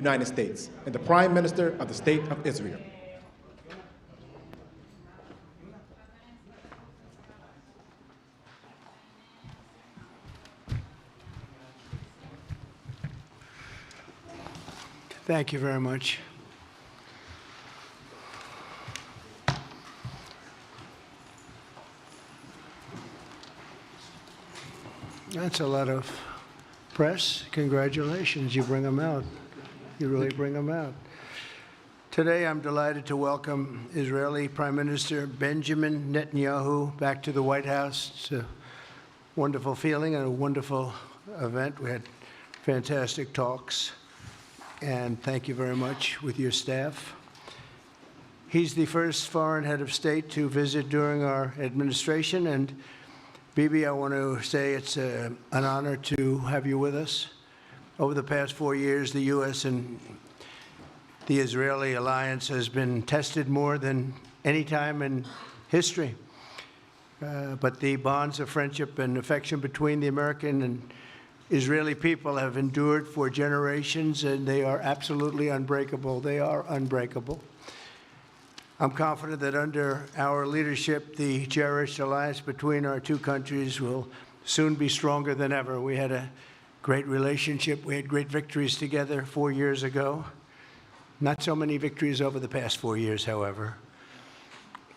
United States and the Prime Minister of the State of Israel. Thank you very much. That's a lot of press. Congratulations. You bring them out. You really bring them out. Today, I'm delighted to welcome Israeli Prime Minister Benjamin Netanyahu back to the White House. It's a wonderful feeling and a wonderful event. We had fantastic talks. And thank you very much with your staff. He's the first foreign head of state to visit during our administration. And Bibi, I want to say it's an honor to have you with us. Over the past 4 years, the U.S. and the Israeli alliance has been tested more than any time in history. But the bonds of friendship and affection between the American and Israeli people have endured for generations, and they are absolutely unbreakable. They are unbreakable. I'm confident that under our leadership, the cherished alliance between our two countries will soon be stronger than ever. We had a great relationship. We had great victories together 4 years ago. Not so many victories over the past 4 years, however.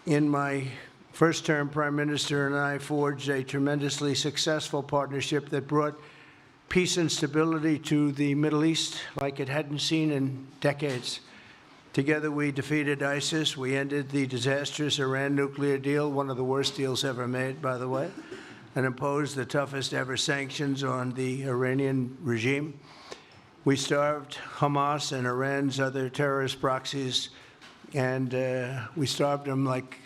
In my first term, Prime Minister and I forged a tremendously successful partnership that brought peace and stability to the Middle East like it hadn't seen in decades. Together, we defeated ISIS. We ended the disastrous Iran nuclear deal, one of the worst deals ever made, by the way, and imposed the toughest ever sanctions on the Iranian regime. We starved Hamas and Iran's other terrorist proxies, and we starved them like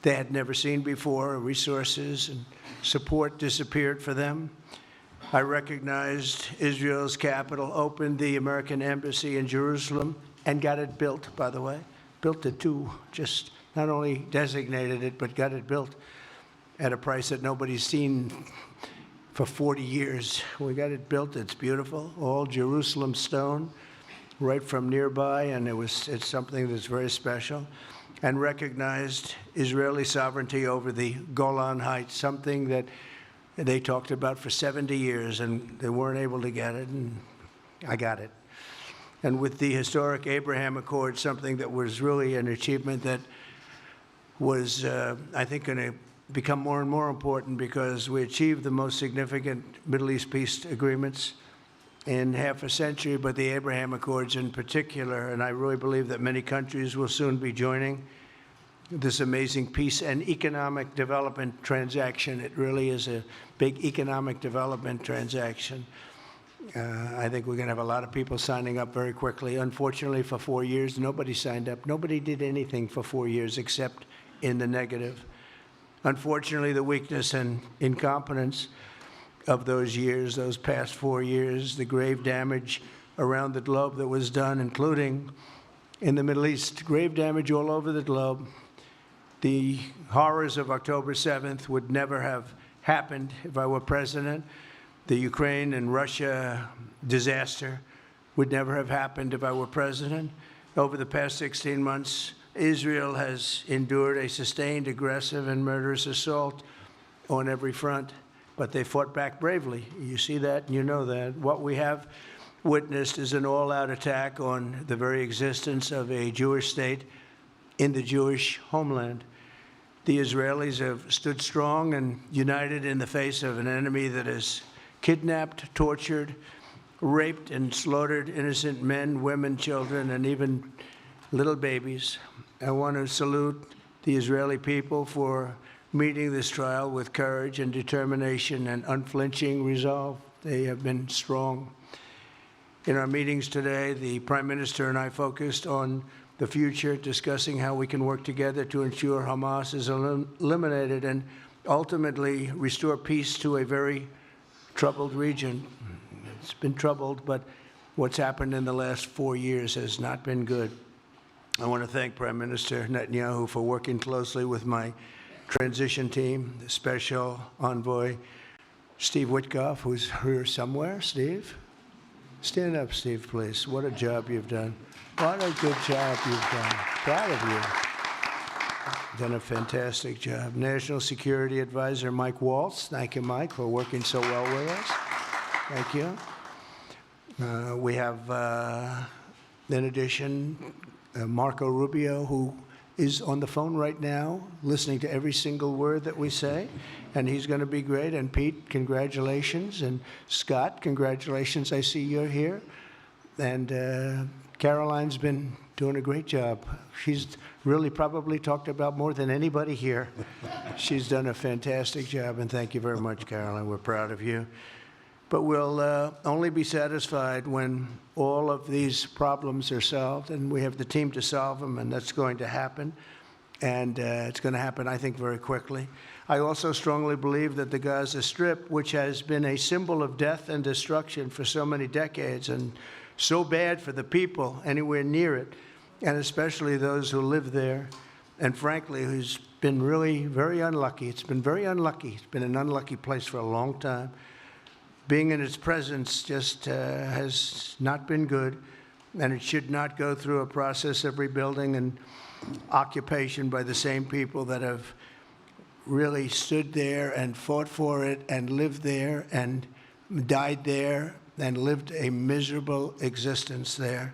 they had never seen before. Resources and support disappeared for them. I recognized Israel's capital, opened the American embassy in Jerusalem, and got it built, by the way. Built it too, just not only designated it, but got it built at a price that nobody's seen for 40 years. We got it built, it's beautiful, all Jerusalem stone, right from nearby, and it's something that's very special. And recognized Israeli sovereignty over the Golan Heights, something that they talked about for 70 years, and they weren't able to get it, and I got it. And with the historic Abraham Accord, something that was really an achievement that was, I think, going to become more and more important because we achieved the most significant Middle East peace agreements in half a century, but the Abraham Accords in particular, and I really believe that many countries will soon be joining this amazing peace and economic development transaction. It really is a big economic development transaction. I think we're going to have a lot of people signing up very quickly. Unfortunately, for 4 years, nobody signed up. Nobody did anything for 4 years except in the negative. Unfortunately, the weakness and incompetence of those years, those past 4 years, the grave damage around the globe that was done, including in the Middle East, grave damage all over the globe. The horrors of October 7th would never have happened if I were president. The Ukraine and Russia disaster would never have happened if I were president. Over the past 16 months, Israel has endured a sustained, aggressive, and murderous assault on every front, but they fought back bravely. You see that and you know that. What we have witnessed is an all-out attack on the very existence of a Jewish state in the Jewish homeland. The Israelis have stood strong and united in the face of an enemy that has kidnapped, tortured, raped, and slaughtered innocent men, women, children, and even little babies. I want to salute the Israeli people for meeting this trial with courage and determination and unflinching resolve. They have been strong. In our meetings today, the Prime Minister and I focused on the future, discussing how we can work together to ensure Hamas is eliminated and ultimately restore peace to a very troubled region. It's been troubled, but what's happened in the last 4 years has not been good. I want to thank Prime Minister Netanyahu for working closely with my transition team, the Special Envoy Steve Witkoff, who's here somewhere. Steve? Stand up, Steve, please. What a job you've done. What a good job you've done. Proud of you. Done a fantastic job. National Security Advisor Mike Waltz. Thank you, Mike, for working so well with us. Thank you. We have, in addition, Marco Rubio, who is on the phone right now, listening to every single word that we say, and he's going to be great. And Pete, congratulations. And Scott, congratulations. I see you're here. And Caroline's been doing a great job. She's really probably talked about more than anybody here. She's done a fantastic job, and thank you very much, Caroline. We're proud of you. But we'll only be satisfied when all of these problems are solved, and we have the team to solve them, and that's going to happen. And it's going to happen, I think, very quickly. I also strongly believe that the Gaza Strip, which has been a symbol of death and destruction for so many decades, and so bad for the people anywhere near it, and especially those who live there, and frankly, who's been really very unlucky. It's been very unlucky. It's been an unlucky place for a long time. Being in its presence just has not been good, and it should not go through a process of rebuilding and occupation by the same people that have really stood there and fought for it and lived there and died there and lived a miserable existence there.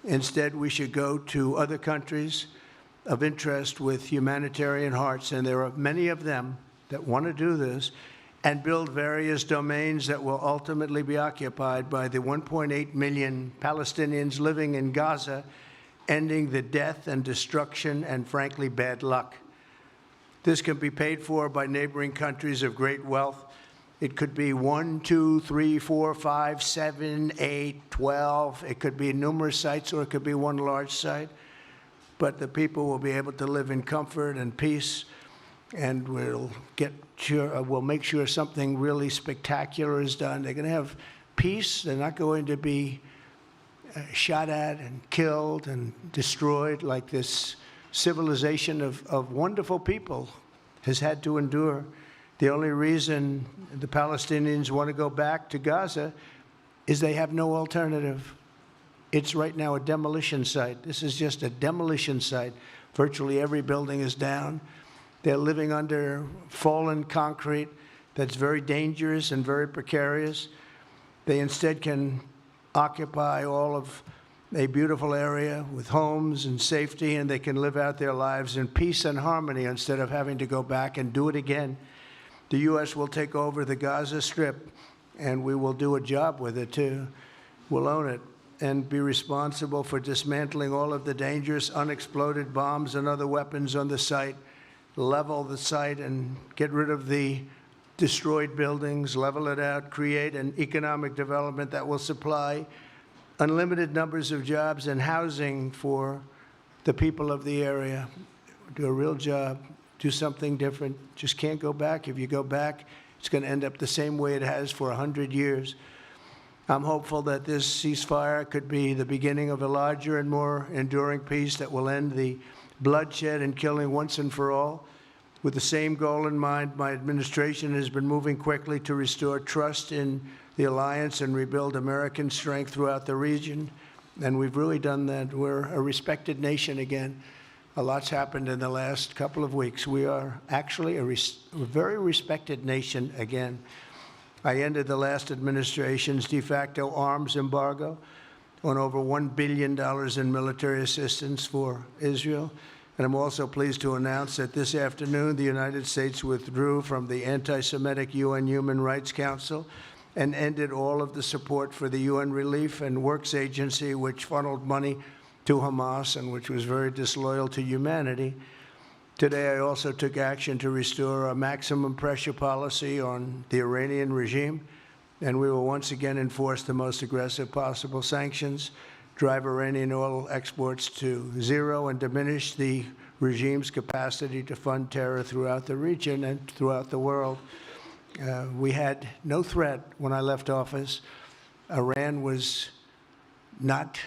Instead, we should go to other countries of interest with humanitarian hearts, and there are many of them that want to do this, and build various domains that will ultimately be occupied by the 1.8 million Palestinians living in Gaza, ending the death and destruction and, frankly, bad luck. This can be paid for by neighboring countries of great wealth. It could be 1, 2, 3, 4, 5, 7, 8, 12. It could be numerous sites, or it could be one large site. But the people will be able to live in comfort and peace, and we'll make sure something really spectacular is done. They're going to have peace. They're not going to be shot at and killed and destroyed like this civilization of wonderful people has had to endure. The only reason the Palestinians want to go back to Gaza is they have no alternative. It's right now a demolition site. This is just a demolition site. Virtually every building is down. They're living under fallen concrete that's very dangerous and very precarious. They instead can occupy all of a beautiful area with homes and safety, and they can live out their lives in peace and harmony instead of having to go back and do it again. The U.S. will take over the Gaza Strip, and we will do a job with it, too. We'll own it and be responsible for dismantling all of the dangerous unexploded bombs and other weapons on the site, level the site and get rid of the destroyed buildings, level it out, create an economic development that will supply unlimited numbers of jobs and housing for the people of the area. Do a real job, do something different. Just can't go back. If you go back, it's going to end up the same way it has for 100 years. I'm hopeful that this ceasefire could be the beginning of a larger and more enduring peace that will end the bloodshed and killing once and for all. With the same goal in mind, my administration has been moving quickly to restore trust in the alliance and rebuild American strength throughout the region, and we've really done that. We're a respected nation again. A lot's happened in the last couple of weeks. We are actually a very respected nation again. I ended the last administration's de facto arms embargo on over $1 billion in military assistance for Israel. And I'm also pleased to announce that this afternoon, the United States withdrew from the anti-Semitic UN Human Rights Council and ended all of the support for the UN Relief and Works Agency, which funneled money to Hamas and which was very disloyal to humanity. Today, I also took action to restore a maximum pressure policy on the Iranian regime, and we will once again enforce the most aggressive possible sanctions, drive Iranian oil exports to zero, and diminish the regime's capacity to fund terror throughout the region and throughout the world. We had no threat when I left office. Iran was not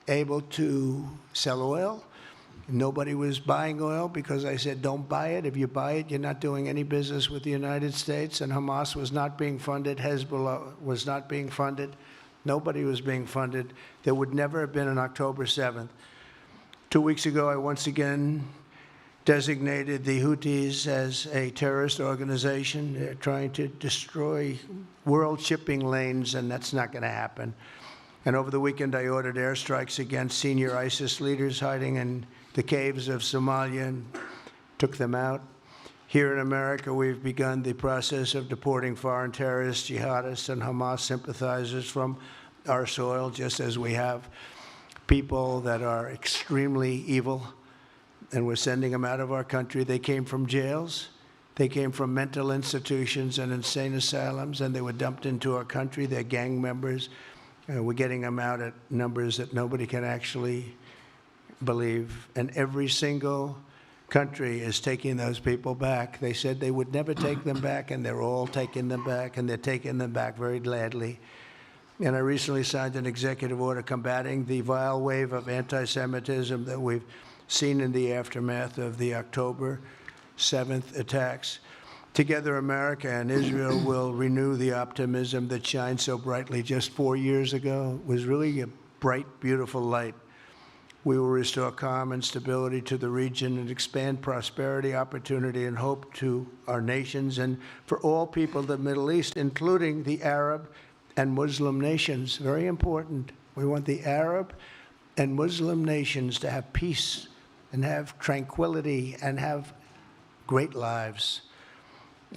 able to sell oil. Nobody was buying oil because I said, don't buy it. If you buy it, you're not doing any business with the United States. And Hamas was not being funded. Hezbollah was not being funded. Nobody was being funded. There would never have been an October 7th. 2 weeks ago, I once again designated the Houthis as a terrorist organization. They're trying to destroy world shipping lanes, and that's not going to happen. And over the weekend, I ordered airstrikes against senior ISIS leaders hiding in the caves of Somalia and took them out. Here in America, we've begun the process of deporting foreign terrorists, jihadists, and Hamas sympathizers from our soil, just as we have people that are extremely evil, and we're sending them out of our country. They came from jails. They came from mental institutions and insane asylums, and they were dumped into our country. They're gang members. We're getting them out at numbers that nobody can actually believe. And every single country is taking those people back. They said they would never take them back, and they're all taking them back, and they're taking them back very gladly. And I recently signed an executive order combating the vile wave of anti-Semitism that we've seen in the aftermath of the October 7th attacks. Together, America and Israel will renew the optimism that shined so brightly just 4 years ago. It was really a bright, beautiful light. We will restore calm and stability to the region and expand prosperity, opportunity, and hope to our nations and for all people of the Middle East, including the Arab and Muslim nations. Very important. We want the Arab and Muslim nations to have peace and have tranquility and have great lives.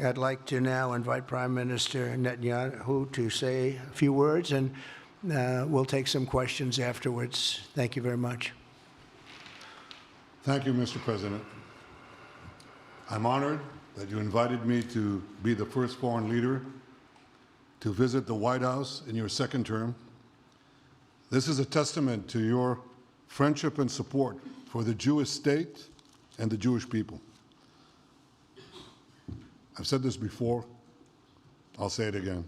I'd like to now invite Prime Minister Netanyahu to say a few words, and we'll take some questions afterwards. Thank you very much. Thank you, Mr. President. I'm honored that you invited me to be the first foreign leader to visit the White House in your second term. This is a testament to your friendship and support for the Jewish state and the Jewish people. I've said this before, I'll say it again.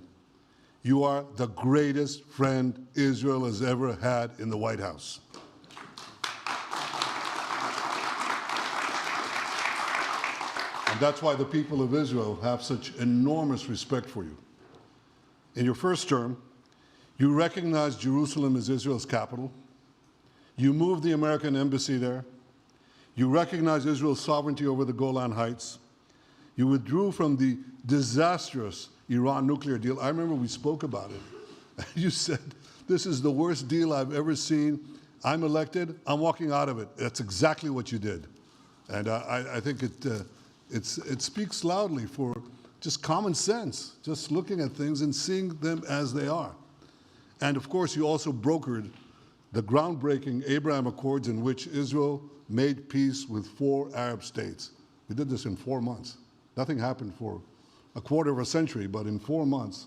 You are the greatest friend Israel has ever had in the White House. And that's why the people of Israel have such enormous respect for you. In your first term, you recognized Jerusalem as Israel's capital. You moved the American embassy there. You recognized Israel's sovereignty over the Golan Heights. You withdrew from the disastrous Iran nuclear deal. I remember we spoke about it. You said, this is the worst deal I've ever seen. I'm elected, I'm walking out of it. That's exactly what you did. And I think it speaks loudly for just common sense, just looking at things and seeing them as they are. And of course, you also brokered the groundbreaking Abraham Accords in which Israel made peace with 4 Arab states. We did this in 4 months. Nothing happened for a quarter of a century, but in 4 months,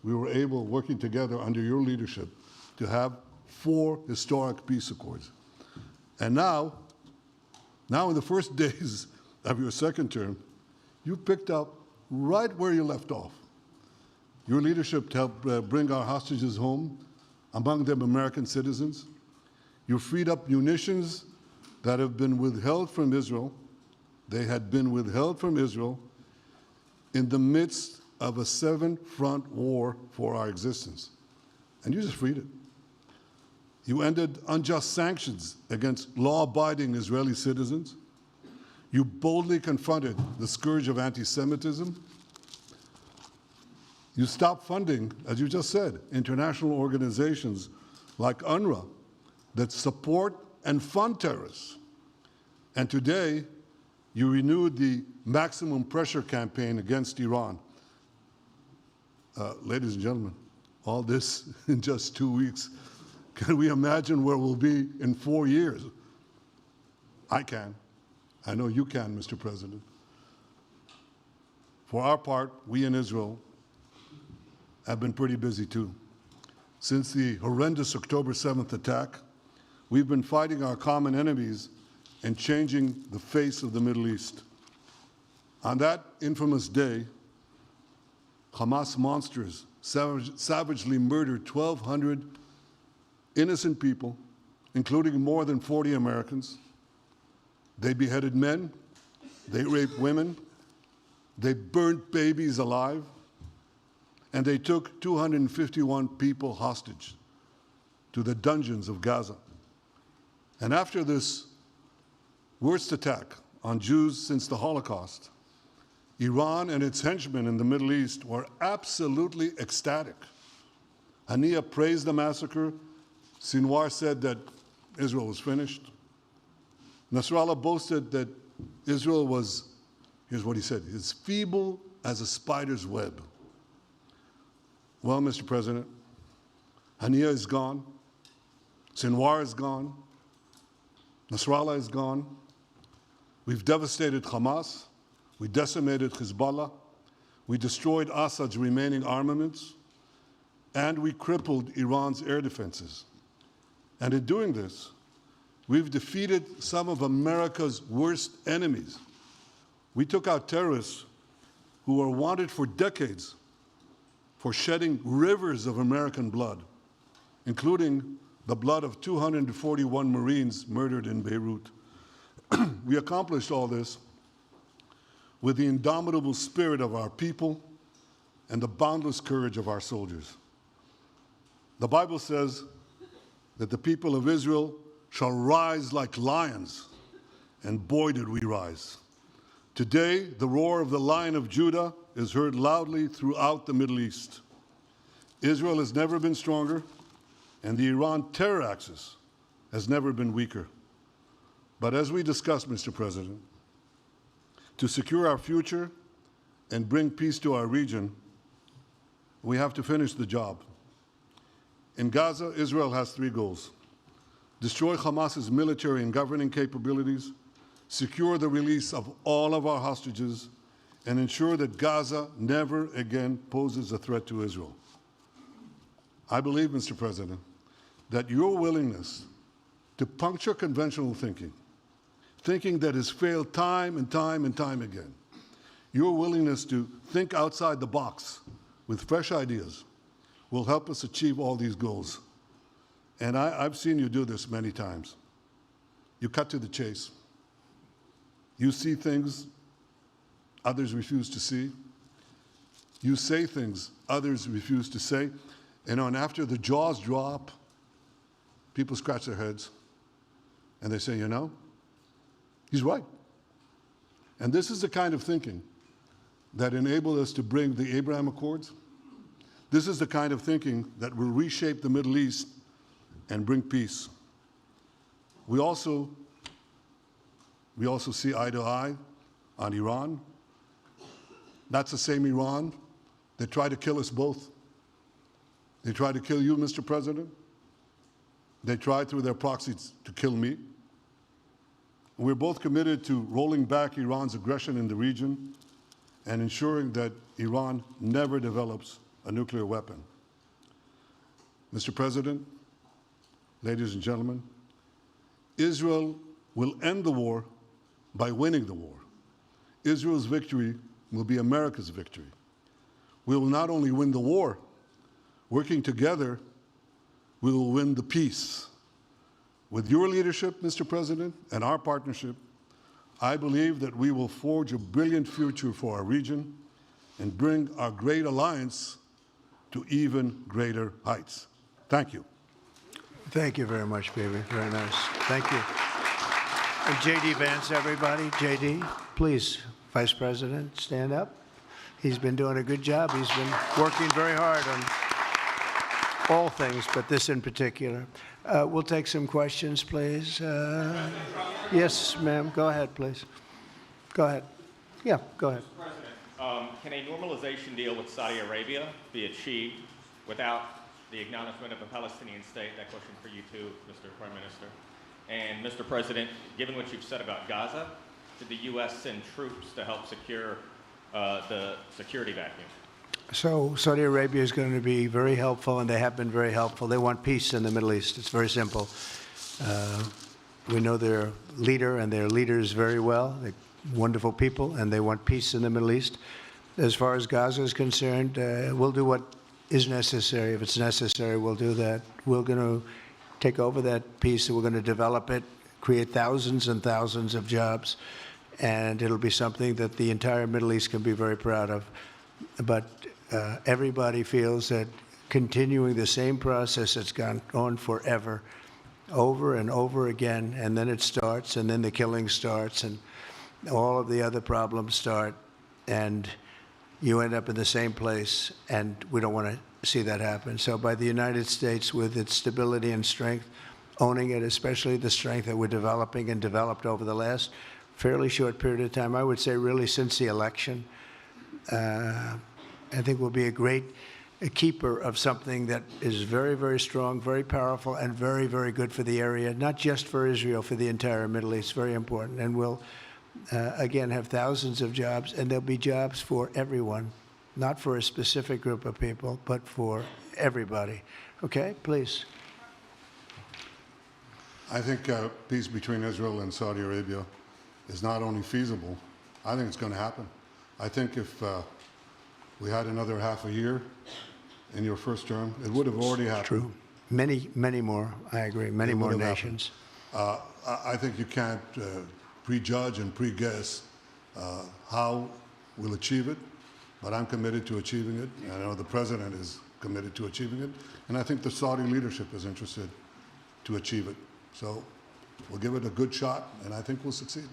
we were able, working together under your leadership, to have 4 historic peace accords. And now in the first days of your second term, you picked up right where you left off. Your leadership helped bring our hostages home, among them American citizens. You freed up munitions that have been withheld from Israel. They had been withheld from Israel in the midst of a 7-front war for our existence. And you just freed it. You ended unjust sanctions against law-abiding Israeli citizens. You boldly confronted the scourge of anti-Semitism. You stopped funding, as you just said, international organizations like UNRWA that support and fund terrorists. And today, you renewed the maximum pressure campaign against Iran. Ladies and gentlemen, all this in just 2 weeks. Can we imagine where we'll be in 4 years? I can. I know you can, Mr. President. For our part, we in Israel have been pretty busy too. Since the horrendous October 7th attack, we've been fighting our common enemies and changing the face of the Middle East. On that infamous day, Hamas monsters savagely murdered 1,200 innocent people, including more than 40 Americans. They beheaded men, they raped women, they burnt babies alive, and they took 251 people hostage to the dungeons of Gaza. And after this worst attack on Jews since the Holocaust, Iran and its henchmen in the Middle East were absolutely ecstatic. Haniya praised the massacre. Sinwar said that Israel was finished. Nasrallah boasted that Israel was, here's what he said, as feeble as a spider's web. Well, Mr. President, Haniya is gone. Sinwar is gone. Nasrallah is gone. We've devastated Hamas. We decimated Hezbollah. We destroyed Assad's remaining armaments. And we crippled Iran's air defenses. And in doing this, we've defeated some of America's worst enemies. We took out terrorists who were wanted for decades for shedding rivers of American blood, including the blood of 241 Marines murdered in Beirut. We accomplished all this with the indomitable spirit of our people and the boundless courage of our soldiers. The Bible says that the people of Israel shall rise like lions, and boy did we rise. Today, the roar of the Lion of Judah is heard loudly throughout the Middle East. Israel has never been stronger, and the Iran terror axis has never been weaker. But as we discussed, Mr. President, to secure our future and bring peace to our region, we have to finish the job. In Gaza, Israel has three goals: destroy Hamas's military and governing capabilities, secure the release of all of our hostages, and ensure that Gaza never again poses a threat to Israel. I believe, Mr. President, that your willingness to puncture conventional thinking that has failed time and time and time again, your willingness to think outside the box with fresh ideas will help us achieve all these goals. And I've seen you do this many times. You cut to the chase. You see things others refuse to see. You say things others refuse to say. And after the jaws drop, people scratch their heads and they say, you know, he's right. And this is the kind of thinking that enabled us to bring the Abraham Accords. This is the kind of thinking that will reshape the Middle East and bring peace. We also see eye to eye on Iran. That's the same Iran that tried to kill us both. They tried to kill you, Mr. President. They tried through their proxies to kill me. We're both committed to rolling back Iran's aggression in the region and ensuring that Iran never develops a nuclear weapon. Mr. President, ladies and gentlemen, Israel will end the war by winning the war. Israel's victory will be America's victory. We will not only win the war, working together, we will win the peace. With your leadership, Mr. President, and our partnership, I believe that we will forge a brilliant future for our region and bring our great alliance to even greater heights. Thank you. Thank you very much, baby. Very nice. Thank you. And J.D. Vance, everybody. J.D., please, Vice President, stand up. He's been doing a good job. He's been working very hard on all things, but this in particular. We'll take some questions, please. Yes, ma'am. Go ahead, please. Go ahead. Yeah, go ahead. Mr. President, can a normalization deal with Saudi Arabia be achieved without the acknowledgement of a Palestinian state? That question for you too, Mr. Prime Minister. And Mr. President, given what you've said about Gaza, did the U.S. send troops to help secure the security vacuum? So Saudi Arabia is going to be very helpful, and they have been very helpful. They want peace in the Middle East. It's very simple. We know their leader and their leaders very well. They're wonderful people, and they want peace in the Middle East. As far as Gaza is concerned, we'll do what is necessary. If it's necessary, we'll do that. We're going to take over that peace, and we're going to develop it, create thousands and thousands of jobs, and it'll be something that the entire Middle East can be very proud of. But everybody feels that continuing the same process that's gone on forever, over and over again, and then it starts, and then the killing starts, and all of the other problems start, and you end up in the same place, and we don't want to see that happen. So by the United States, with its stability and strength, owning it, especially the strength that we're developing and developed over the last fairly short period of time, I would say really since the election, I think we'll be a keeper of something that is very, very strong, very powerful, and very, very good for the area, not just for Israel, for the entire Middle East, very important. And we'll, again, have thousands of jobs, and there'll be jobs for everyone, not for a specific group of people, but for everybody. Okay, please. I think peace between Israel and Saudi Arabia is not only feasible, I think it's going to happen. I think if we had another half a year in your first term, it would have already happened. True. Many, many more, I agree, many more nations. I think you can't prejudge and pre-guess how we'll achieve it, but I'm committed to achieving it. I know the president is committed to achieving it, and I think the Saudi leadership is interested to achieve it. So we'll give it a good shot, and I think we'll succeed.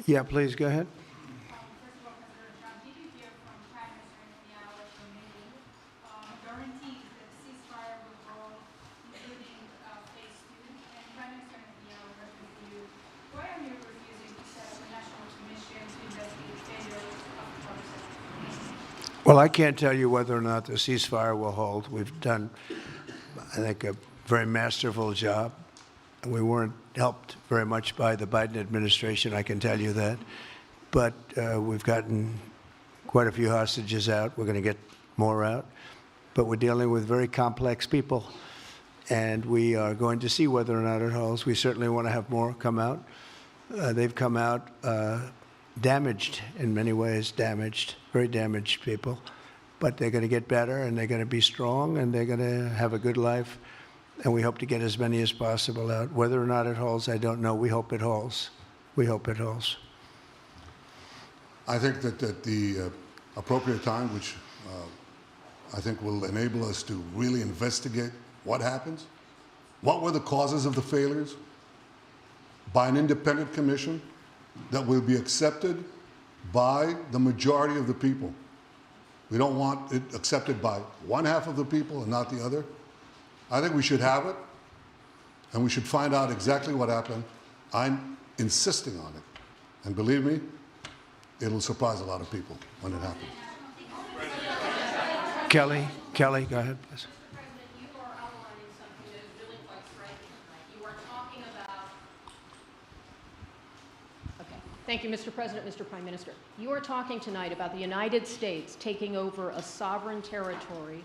Yeah, please, go ahead. First of all, President Trump, did you hear from Prime Minister Netanyahu at your meeting guarantees that ceasefire will hold, including phase 2? And Prime Minister Netanyahu referred to you. Why are you refusing to set up a national commission to investigate failures of the process? Well, I can't tell you whether or not the ceasefire will hold. We've done, I think, a very masterful job. We weren't helped very much by the Biden administration, I can tell you that. But we've gotten quite a few hostages out. We're going to get more out. But we're dealing with very complex people. And we are going to see whether or not it holds. We certainly want to have more come out. They've come out damaged in many ways, very damaged people. But they're going to get better, and they're going to be strong, and they're going to have a good life. And we hope to get as many as possible out. Whether or not it holds, I don't know. We hope it holds. We hope it holds. I think that at the appropriate time, which I think will enable us to really investigate what happens, what were the causes of the failures, by an independent commission that will be accepted by the majority of the people. We don't want it accepted by one half of the people and not the other. I think we should have it, and we should find out exactly what happened. I'm insisting on it. And believe me, it'll surprise a lot of people when it happens. Kelly, go ahead, please. Mr. President, you are outlining something that is really quite striking tonight. You are talking about... Okay. Thank you, Mr. President, Mr. Prime Minister. You are talking tonight about the United States taking over a sovereign territory.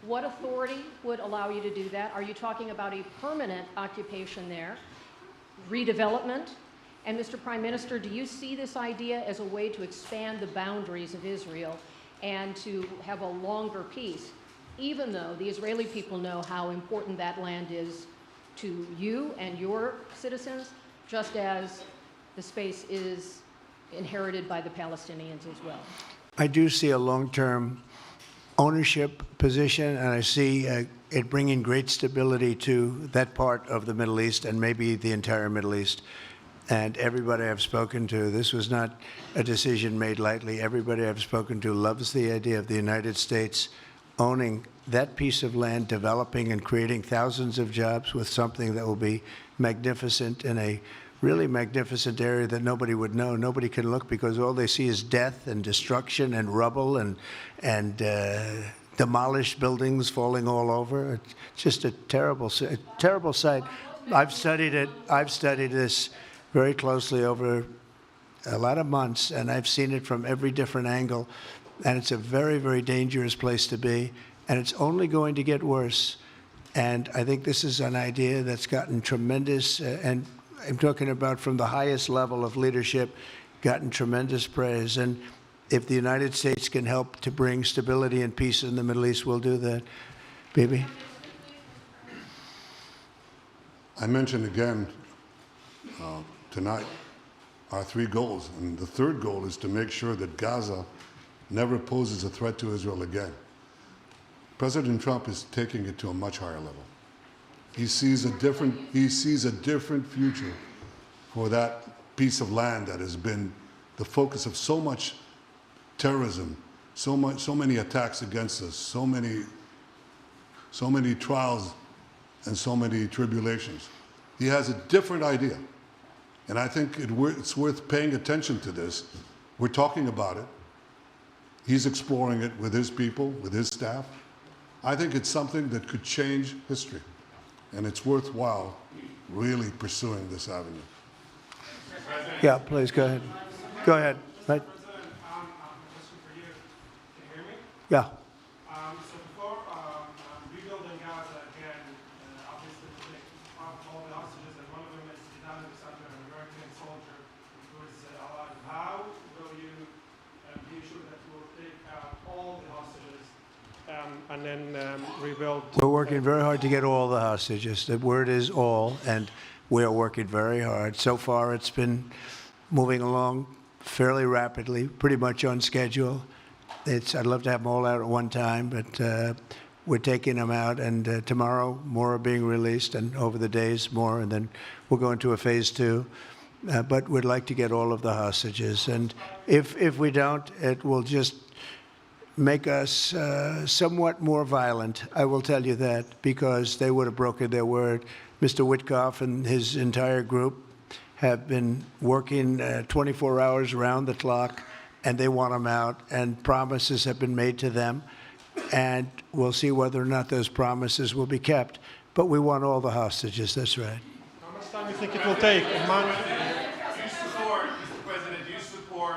What authority would allow you to do that? Are you talking about a permanent occupation there, redevelopment? And Mr. Prime Minister, do you see this idea as a way to expand the boundaries of Israel and to have a longer peace, even though the Israeli people know how important that land is to you and your citizens, just as the space is inherited by the Palestinians as well? I do see a long-term ownership position, and I see it bringing great stability to that part of the Middle East and maybe the entire Middle East. And everybody I've spoken to, this was not a decision made lightly. Everybody I've spoken to loves the idea of the United States owning that piece of land, developing and creating thousands of jobs with something that will be magnificent in a really magnificent area that nobody would know. Nobody can look because all they see is death and destruction and rubble and demolished buildings falling all over. It's just a terrible sight. I've studied it. I've studied this very closely over a lot of months, and I've seen it from every different angle. And it's a very, very dangerous place to be, and it's only going to get worse. And I think this is an idea that's gotten tremendous, and I'm talking about from the highest level of leadership, gotten tremendous praise. And if the United States can help to bring stability and peace in the Middle East, we'll do that. Bibi? I mentioned again tonight our three goals. And the third goal is to make sure that Gaza never poses a threat to Israel again. President Trump is taking it to a much higher level. He sees a different future for that piece of land that has been the focus of so much terrorism, so many attacks against us, so many trials and so many tribulations. He has a different idea. And I think it's worth paying attention to this. We're talking about it. He's exploring it with his people, with his staff. I think it's something that could change history. And it's worthwhile really pursuing this avenue. Yeah, please, go ahead. Go ahead. Right. President, question for you. Can you hear me? Yeah. So before rebuilding Gaza again, obviously to take all the hostages, and one of them is Netanyahu, an American soldier who is alive. How will you be sure that you will take out all the hostages and then rebuild? We're working very hard to get all the hostages. The word is all, and we are working very hard. So far, it's been moving along fairly rapidly, pretty much on schedule. I'd love to have them all out at one time, but we're taking them out, and tomorrow more are being released, and over the days more, and then we'll go into a phase 2. But we'd like to get all of the hostages, and if we don't, it will just make us somewhat more violent. I will tell you that, because they would have broken their word. Mr. Witkoff and his entire group have been working 24 hours around the clock, and they want them out, and promises have been made to them, and we'll see whether or not those promises will be kept. But we want all the hostages, that's right. How much time do you think it will take? A month? Do you support, Mr. President, do you support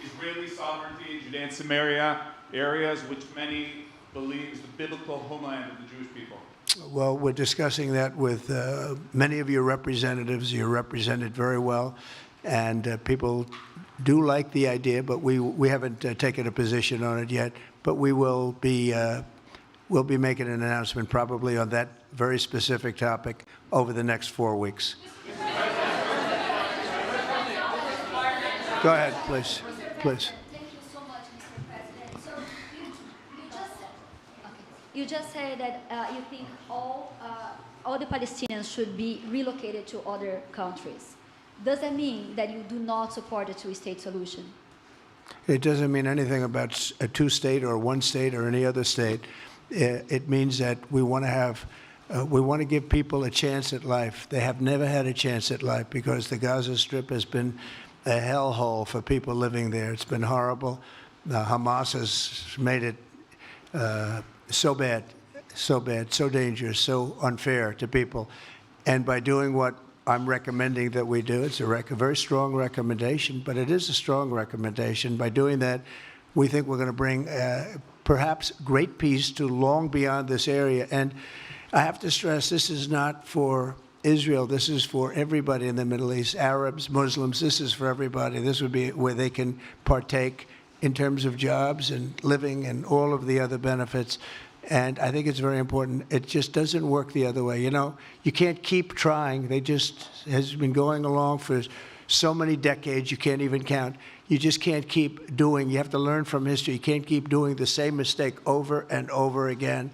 Israeli sovereignty in Judea and Samaria, areas which many believe is the biblical homeland of the Jewish people? Well, we're discussing that with many of your representatives. You're represented very well, and people do like the idea, but we haven't taken a position on it yet. But we will be we'll be making an announcement probably on that very specific topic over the next 4 weeks. Go ahead, please. Please. Thank you so much, Mr. President. So you just said that you think all the Palestinians should be relocated to other countries. Does that mean that you do not support a two-state solution? It doesn't mean anything about a two-state or one state or any other state. It means that we want to have, we want to give people a chance at life. They have never had a chance at life because the Gaza Strip has been a hellhole for people living there. It's been horrible. Hamas has made it so bad, so dangerous, so unfair to people. And by doing what I'm recommending that we do, it's a very strong recommendation, but it is a strong recommendation. By doing that, we think we're going to bring perhaps great peace to long beyond this area. And I have to stress, this is not for Israel. This is for everybody in the Middle East, Arabs, Muslims. This is for everybody. This would be where they can partake in terms of jobs and living and all of the other benefits. And I think it's very important. It just doesn't work the other way. You know, you can't keep trying. They just has been going along for so many decades, you can't even count. You just can't keep doing. You have to learn from history. You can't keep doing the same mistake over and over again.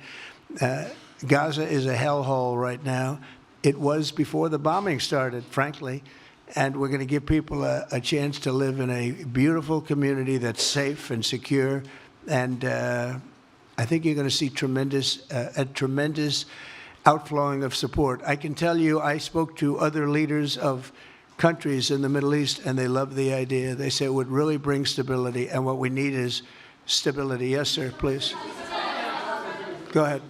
Gaza is a hellhole right now. It was before the bombing started, frankly. And we're going to give people a chance to live in a beautiful community that's safe and secure. And I think you're going to see a tremendous outflowing of support. I can tell you, I spoke to other leaders of countries in the Middle East, and they love the idea. They say it would really bring stability, and what we need is stability. Yes, sir, please. Go ahead.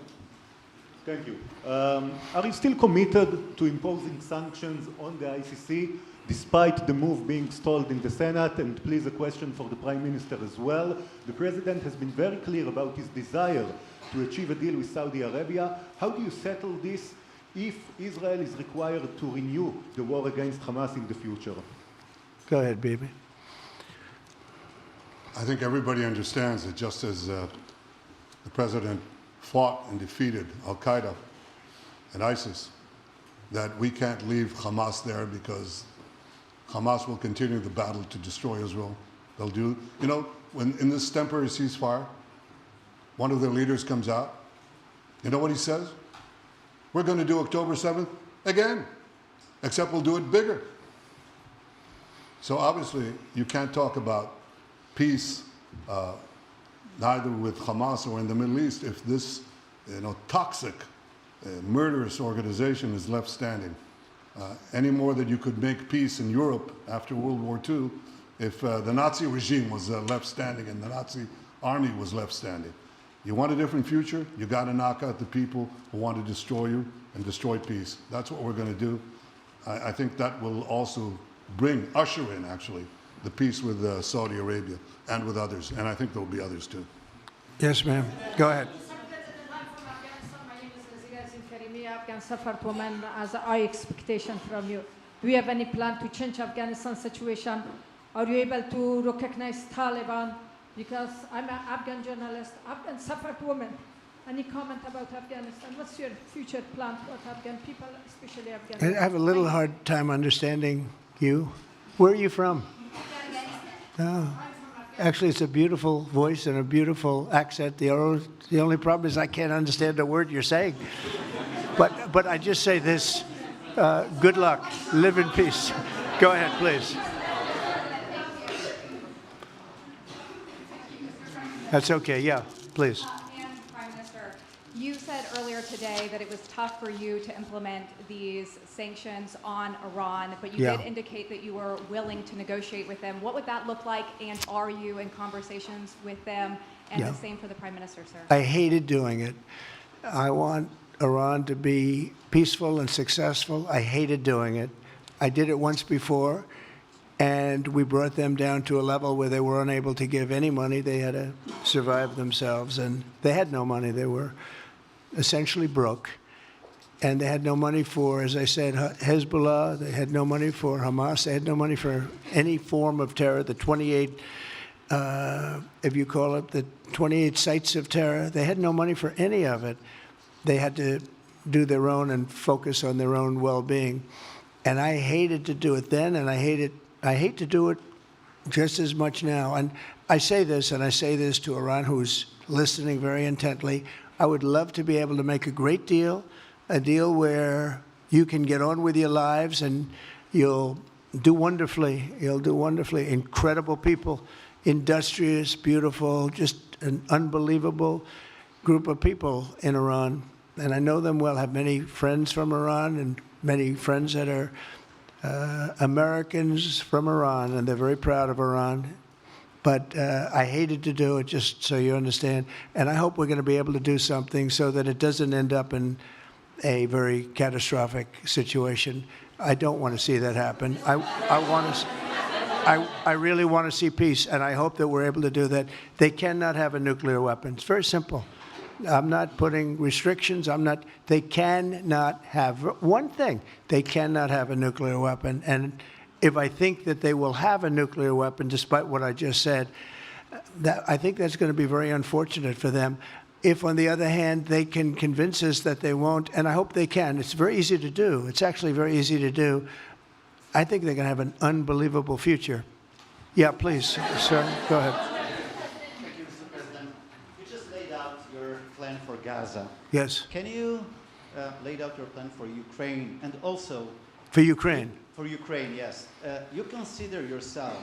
Thank you. Are you still committed to imposing sanctions on the ICC, despite the move being stalled in the Senate? And please, a question for the Prime Minister as well. The President has been very clear about his desire to achieve a deal with Saudi Arabia. How do you settle this if Israel is required to renew the war against Hamas in the future? Go ahead, Bibi. I think everybody understands that just as the President fought and defeated Al-Qaeda and ISIS, that we can't leave Hamas there because Hamas will continue the battle to destroy Israel. They'll do, you know, when in this temporary ceasefire, one of their leaders comes out, you know what he says? We're going to do October 7th again, except we'll do it bigger. So obviously, you can't talk about peace neither with Hamas or in the Middle East if this toxic, murderous organization is left standing. Any more than you could make peace in Europe after World War II if the Nazi regime was left standing and the Nazi army was left standing. You want a different future? You got to knock out the people who want to destroy you and destroy peace. That's what we're going to do. I think that will also usher in, actually, the peace with Saudi Arabia and with others. And I think there will be others, too. Yes, ma'am. Go ahead. Afghan suffered women as a high expectation from you. Do you have any plan to change Afghanistan situation? Are you able to recognize Taliban? Because I'm an Afghan journalist, Afghan suffered women. Any comment about Afghanistan? What's your future plan for Afghan people, especially Afghanistan? I have a little hard time understanding you. Where are you from? Oh. Actually, it's a beautiful voice and a beautiful accent. The only problem is I can't understand a word you're saying. But I just say this, good luck, live in peace. Go ahead, please. That's okay, yeah, please. And Prime Minister, you said earlier today that it was tough for you to implement these sanctions on Iran, but you did indicate that you were willing to negotiate with them. What would that look like, and are you in conversations with them? And the same for the Prime Minister, sir. I hated doing it. I want Iran to be peaceful and successful. I hated doing it. I did it once before, and we brought them down to a level where they were unable to give any money. They had to survive themselves, and they had no money. They were essentially broke, and they had no money for, as I said, Hezbollah. They had no money for Hamas. They had no money for any form of terror. The 28, if you call it, the 28 sites of terror, they had no money for any of it. They had to do their own and focus on their own well-being. And I hated to do it then, and I hate to do it just as much now. And I say this, and I say this to Iran, who's listening very intently. I would love to be able to make a great deal, a deal where you can get on with your lives and you'll do wonderfully. You'll do wonderfully. Incredible people, industrious, beautiful, just an unbelievable group of people in Iran. And I know them well, have many friends from Iran and many friends that are Americans from Iran, and they're very proud of Iran. But I hated to do it, just so you understand. And I hope we're going to be able to do something so that it doesn't end up in a very catastrophic situation. I don't want to see that happen. I really want to see peace, and I hope that we're able to do that. They cannot have a nuclear weapon. It's very simple. I'm not putting restrictions. They cannot have one thing. They cannot have a nuclear weapon. And if I think that they will have a nuclear weapon, despite what I just said, I think that's going to be very unfortunate for them. If, on the other hand, they can convince us that they won't, and I hope they can. It's very easy to do. It's actually very easy to do. I think they're going to have an unbelievable future. Yeah, please, sir, go ahead. Plan for Gaza. Yes. Can you lay out your plan for Ukraine and also... For Ukraine? For Ukraine, yes. You consider yourself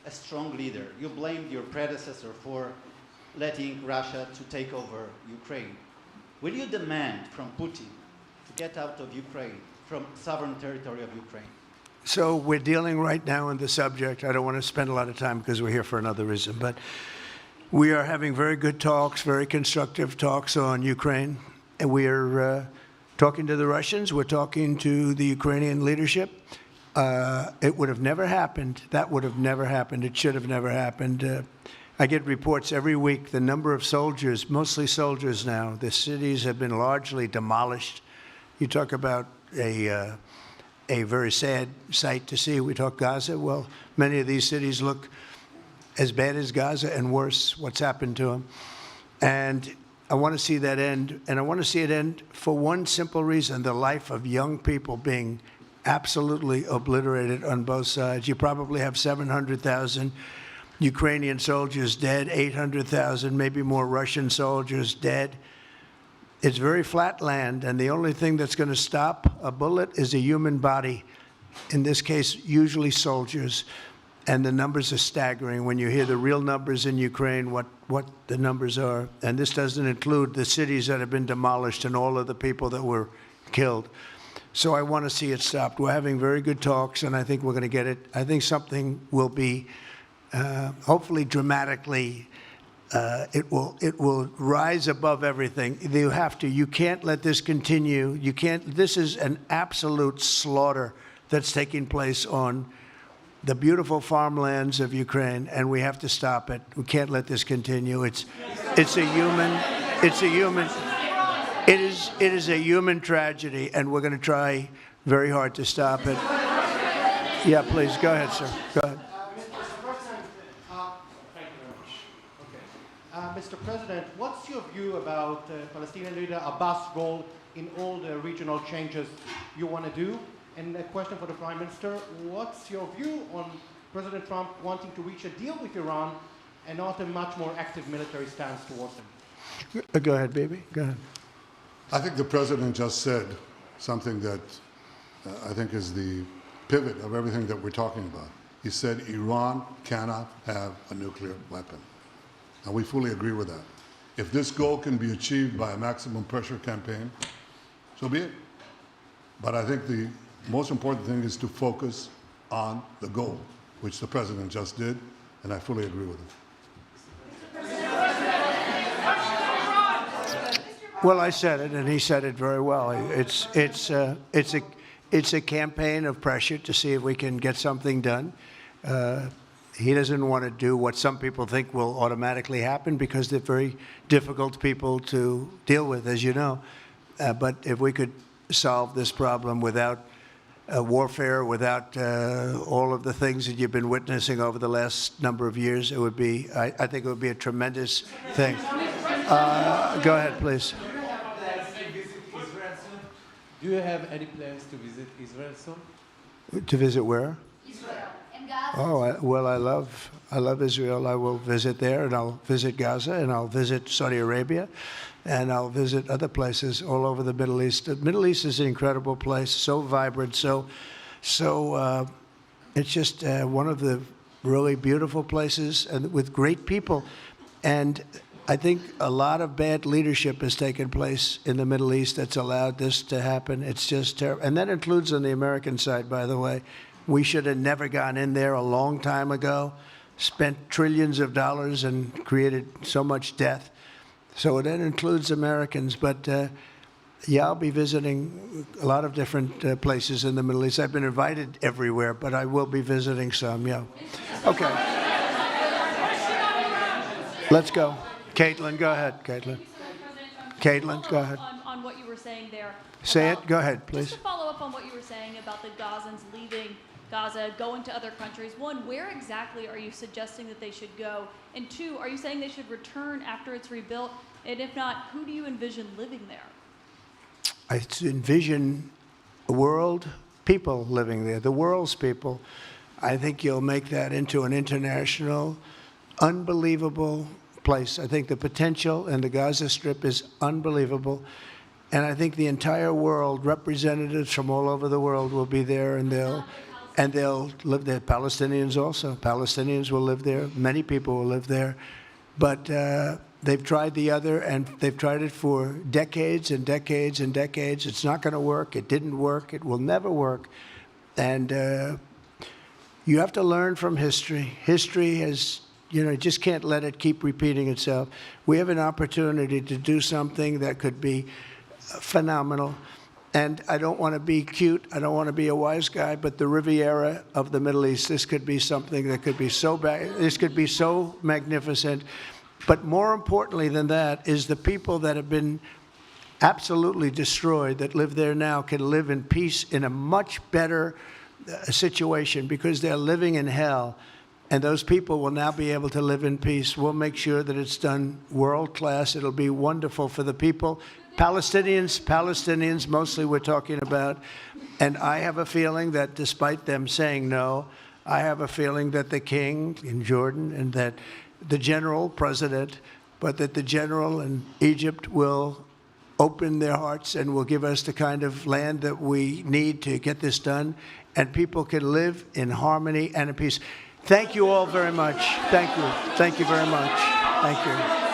a strong leader. You blamed your predecessor for letting Russia to take over Ukraine. Will you demand from Putin to get out of Ukraine, from sovereign territory of Ukraine? So we're dealing right now on the subject. I don't want to spend a lot of time because we're here for another reason, but we are having very good talks, very constructive talks on Ukraine. And we are talking to the Russians. We're talking to the Ukrainian leadership. It would have never happened. That would have never happened. It should have never happened. I get reports every week, the number of soldiers, mostly soldiers now. The cities have been largely demolished. You talk about a very sad sight to see. We talk Gaza. Well, many of these cities look as bad as Gaza and worse, what's happened to them. And I want to see that end. And I want to see it end for one simple reason, the life of young people being absolutely obliterated on both sides. You probably have 700,000 Ukrainian soldiers dead, 800,000, maybe more Russian soldiers dead. It's very flat land, and the only thing that's going to stop a bullet is a human body, in this case, usually soldiers. And the numbers are staggering when you hear the real numbers in Ukraine, what the numbers are. And this doesn't include the cities that have been demolished and all of the people that were killed. So I want to see it stopped. We're having very good talks, and I think we're going to get it. I think something will be, hopefully dramatically, it will rise above everything. You can't let this continue. This is an absolute slaughter that's taking place on the beautiful farmlands of Ukraine, and we have to stop it. We can't let this continue. It is a human tragedy, and we're going to try very hard to stop it. Yeah, please, go ahead, sir. Go ahead. Mr. President, what's your view about Palestinian leader Abbas' role in all the regional changes you want to do? And a question for the Prime Minister, what's your view on President Trump wanting to reach a deal with Iran and not a much more active military stance towards them? Go ahead, baby. Go ahead. I think the president just said something that I think is the pivot of everything that we're talking about. He said Iran cannot have a nuclear weapon. And we fully agree with that. If this goal can be achieved by a maximum pressure campaign, so be it. But I think the most important thing is to focus on the goal, which the president just did, and I fully agree with it. Well, I said it, and he said it very well. It's a campaign of pressure to see if we can get something done. He doesn't want to do what some people think will automatically happen because they're very difficult people to deal with, as you know. But if we could solve this problem without warfare, without all of the things that you've been witnessing over the last number of years, it would be, I think it would be a tremendous thing. Go ahead, please. Do you have any plans to visit Israel soon? To visit where? Israel and Gaza. Oh, well, I love Israel. I will visit there, and I'll visit Gaza, and I'll visit Saudi Arabia, and I'll visit other places all over the Middle East. The Middle East is an incredible place, so vibrant, so it's just one of the really beautiful places and with great people. And I think a lot of bad leadership has taken place in the Middle East that's allowed this to happen. It's just terrible. And that includes on the American side, by the way. We should have never gone in there a long time ago, spent trillions of dollars and created so much death. So that includes Americans. But yeah, I'll be visiting a lot of different places in the Middle East. I've been invited everywhere, but I will be visiting some, yeah. Okay. Let's go. Caitlin, go ahead, Caitlin. Caitlin, go ahead. On what you were saying there. Say it. Go ahead, please. Just to follow up on what you were saying about the Gazans leaving Gaza, going to other countries. One, where exactly are you suggesting that they should go? And two, are you saying they should return after it's rebuilt? And if not, who do you envision living there? I envision the world, people living there, the world's people. I think you'll make that into an international, unbelievable place. I think the potential in the Gaza Strip is unbelievable. And I think the entire world, representatives from all over the world will be there, and they'll live there. Palestinians also. Palestinians will live there. Many people will live there. But they've tried the other, and they've tried it for decades and decades and decades. It's not going to work. It didn't work. It will never work. And you have to learn from history. History has, you just can't let it keep repeating itself. We have an opportunity to do something that could be phenomenal. And I don't want to be cute. I don't want to be a wise guy, but the Riviera of the Middle East, this could be something that could be so bad. This could be so magnificent. But more importantly than that is the people that have been absolutely destroyed that live there now can live in peace in a much better situation because they're living in hell. And those people will now be able to live in peace. We'll make sure that it's done world class. It'll be wonderful for the people. Palestinians mostly we're talking about. And I have a feeling that despite them saying no, I have a feeling that the king in Jordan and that the general president, but that the general in Egypt will open their hearts and will give us the kind of land that we need to get this done, and people can live in harmony and in peace. Thank you all very much. Thank you. Thank you very much. Thank you.